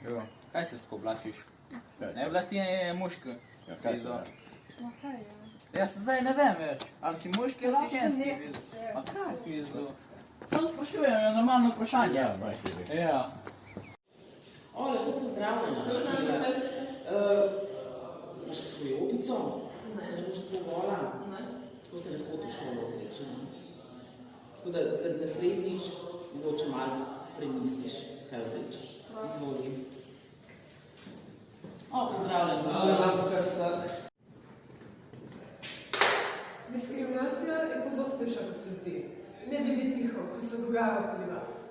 Jo. Kaj se tako oblačiš? Kaj? Ne bila ti muška? Ja, kaj to je? Jaz zdaj ne vem več, ali si muški ali si ženski. A kaj pizdo? Samo sprašujem, je normalno vprašanje. Ja, majke ve. Ja. O, lepo pozdravljena. Imaš kako jogico? Ne boš tako gola? Tako se lahko ti šolo vleče. Tako da za naslednjič mogoče malo premisliš, kaj vlečeš. Izvoli. O, pozdravljena. profesor. Diskriminacija je pogostejša, kot se zdi. Ne biti tiho, ko se dogaja okoli vas.